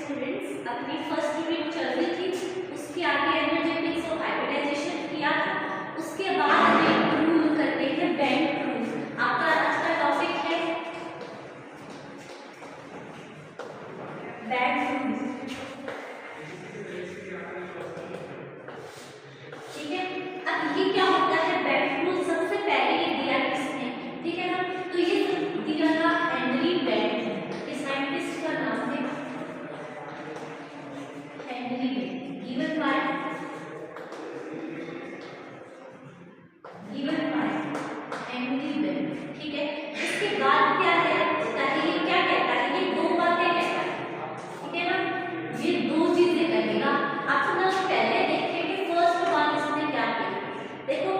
Students, अपनी first unit चल रही थी, उसके आगे एनर्जेटिक्स ऑफ हाइब्रिडाइजेशन किया था, उसके बाद हम रूल करते हैं बेंट रूल। आपका आज का टॉपिक है बेंट रूल। ठीक है, अब ये क्या होता है बेंट रूल? सबसे पहले ये दिया किसने? ठीक है ना, तो ये दिया था हेनरी बेंट। इस साइंटिस्ट का नाम है Henry bent. Given by Henry bent. ठीक है, इसके बाद क्या है, ताकि ये क्या कहता है, ये दो बातें कहता है। ठीक है ना, ये दो चीजें कहेगा। आप ना पहले देखें कि फर्स्ट बात इसने क्या की। देखो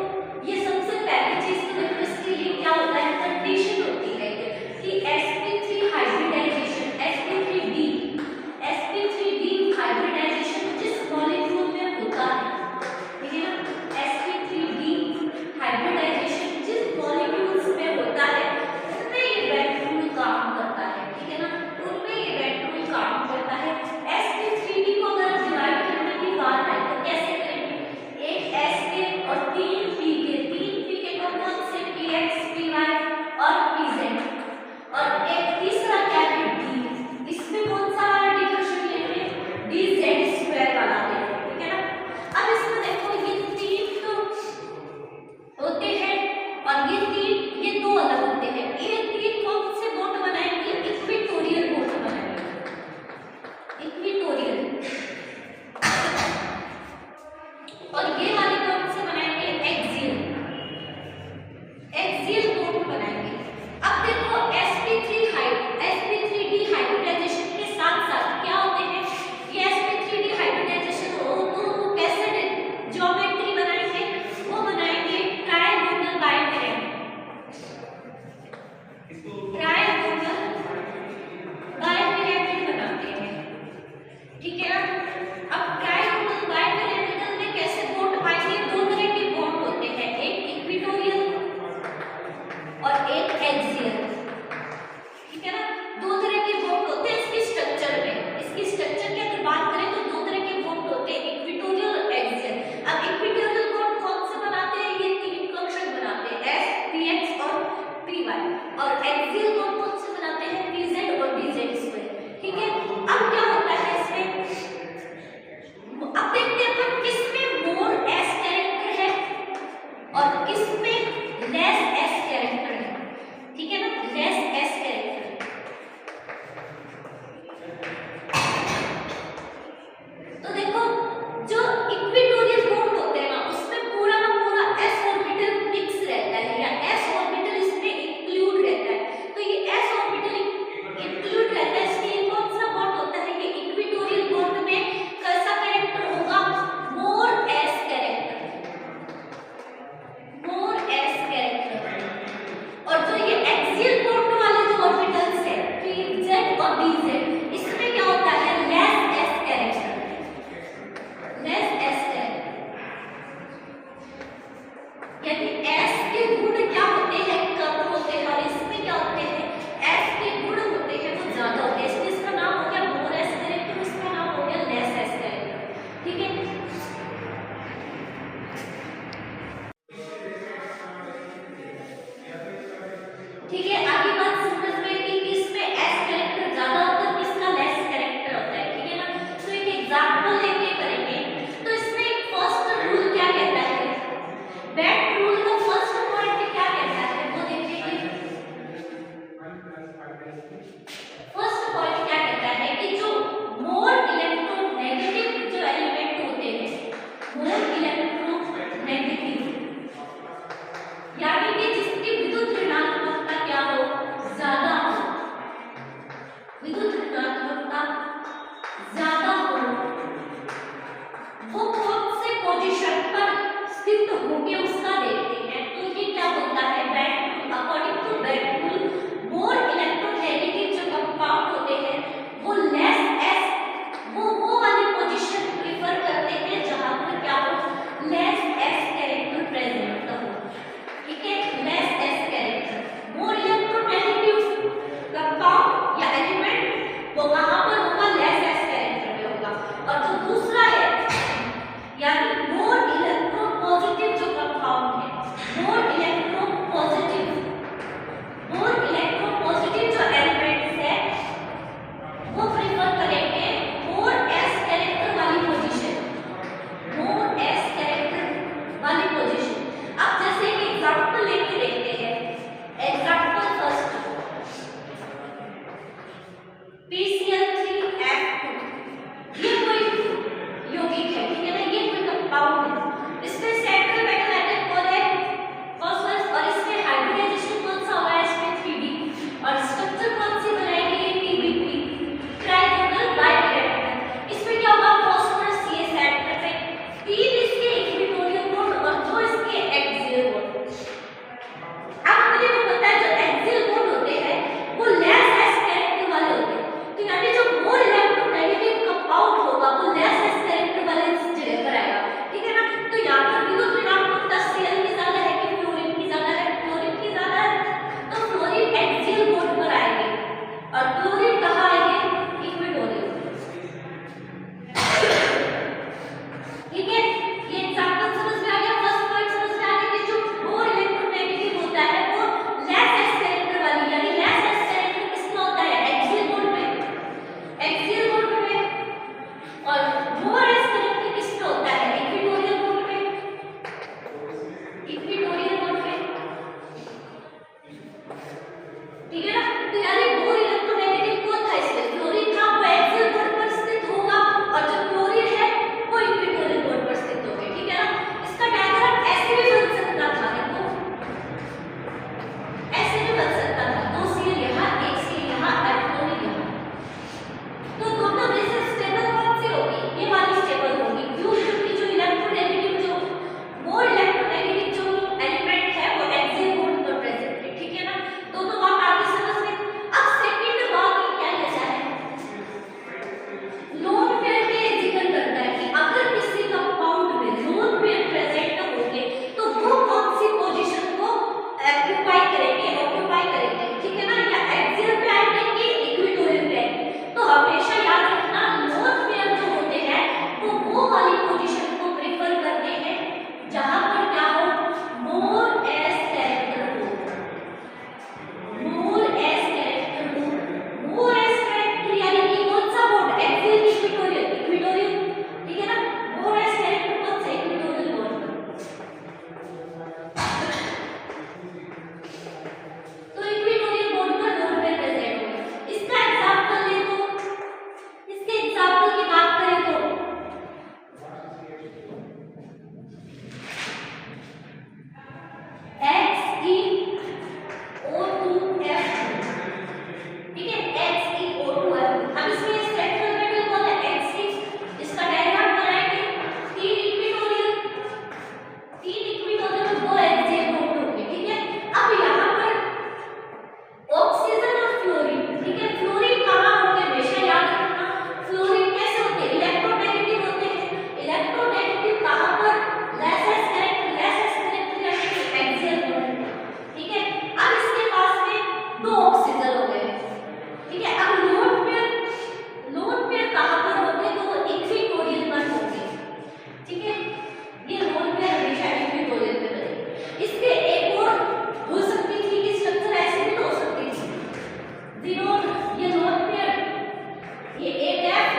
ये एक एफ,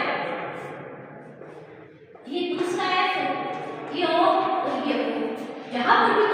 ये दूसरा एफ, ये ओ और ये ओ। यहाँ पर भी